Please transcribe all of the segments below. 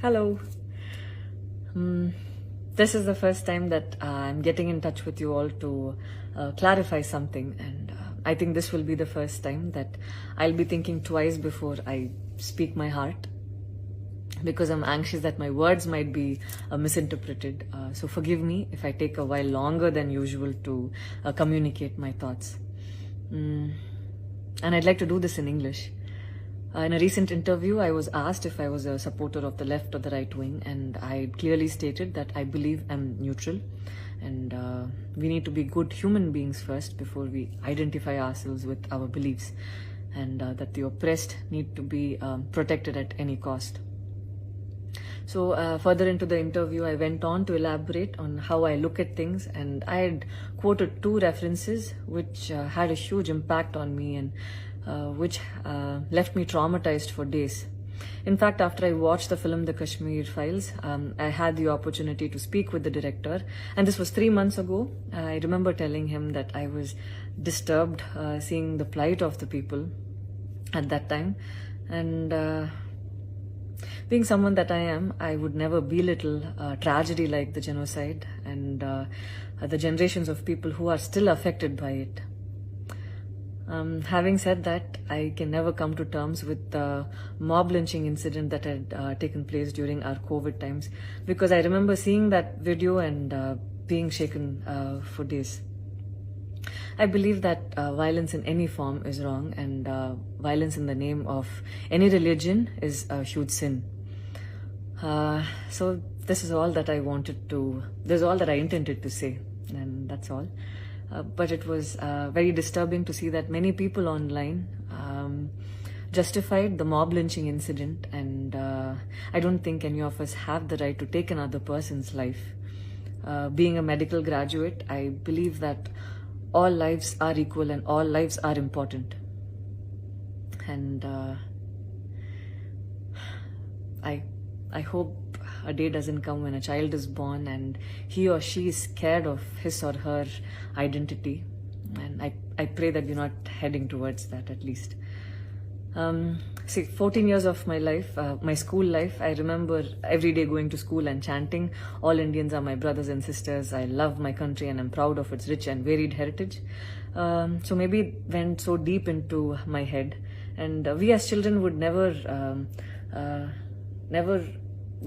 Hello. This is the first time that I'm getting in touch with you all to clarify something, and I think this will be the first time that I'll be thinking twice before I speak my heart, because I'm anxious that my words might be misinterpreted. So forgive me if I take a while longer than usual to communicate my thoughts. And I'd like to do this in English. In a recent interview, I was asked if I was a supporter of the left or the right wing, and I clearly stated that I believe I'm neutral, and we need to be good human beings first before we identify ourselves with our beliefs, and that the oppressed need to be protected at any cost. So further into the interview, I went on to elaborate on how I look at things, and I had quoted two references which had a huge impact on me, and which left me traumatized for days. In fact, after I watched the film The Kashmir Files, I had the opportunity to speak with the director, and this was 3 months ago. I remember telling him that I was disturbed seeing the plight of the people at that time, and being someone that I am, I would never belittle tragedy like the genocide and the generations of people who are still affected by it. Having said that, I can never come to terms with the mob lynching incident that had taken place during our COVID times, because I remember seeing that video and being shaken for days. I believe that violence in any form is wrong, and violence in the name of any religion is a huge sin. So this is all that I this is all that I intended to say, and that's all. But it was very disturbing to see that many people online justified the mob lynching incident, and I don't think any of us have the right to take another person's life. Being a medical graduate, I believe that all lives are equal and all lives are important. And I hope a day doesn't come when a child is born and he or she is scared of his or her identity. And I pray that we're not heading towards that, at least. 14 years of my life, my school life, I remember every day going to school and chanting, "All Indians are my brothers and sisters. I love my country and I'm proud of its rich and varied heritage." So maybe it went so deep into my head. And we as children would never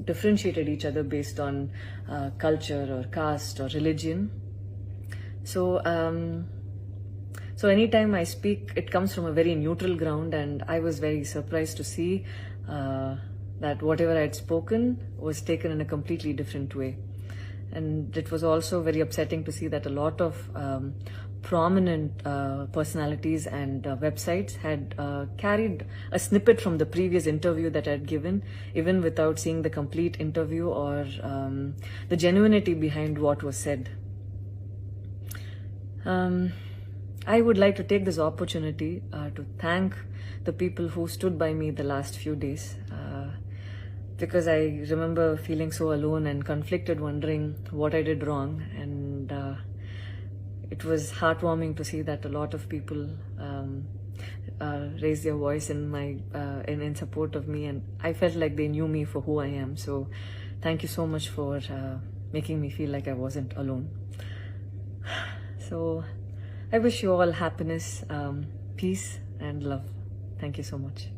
differentiated each other based on culture or caste or religion. So anytime I speak, it comes from a very neutral ground, and I was very surprised to see that whatever I had spoken was taken in a completely different way. And it was also very upsetting to see that a lot of prominent personalities and websites had carried a snippet from the previous interview that I had given, even without seeing the complete interview or the genuinity behind what was said. I would like to take this opportunity to thank the people who stood by me the last few days, because I remember feeling so alone and conflicted, wondering what I did wrong, and it was heartwarming to see that a lot of people raised their voice in support of me, and I felt like they knew me for who I am. So thank you so much for making me feel like I wasn't alone. So I wish you all happiness, peace and love. Thank you so much.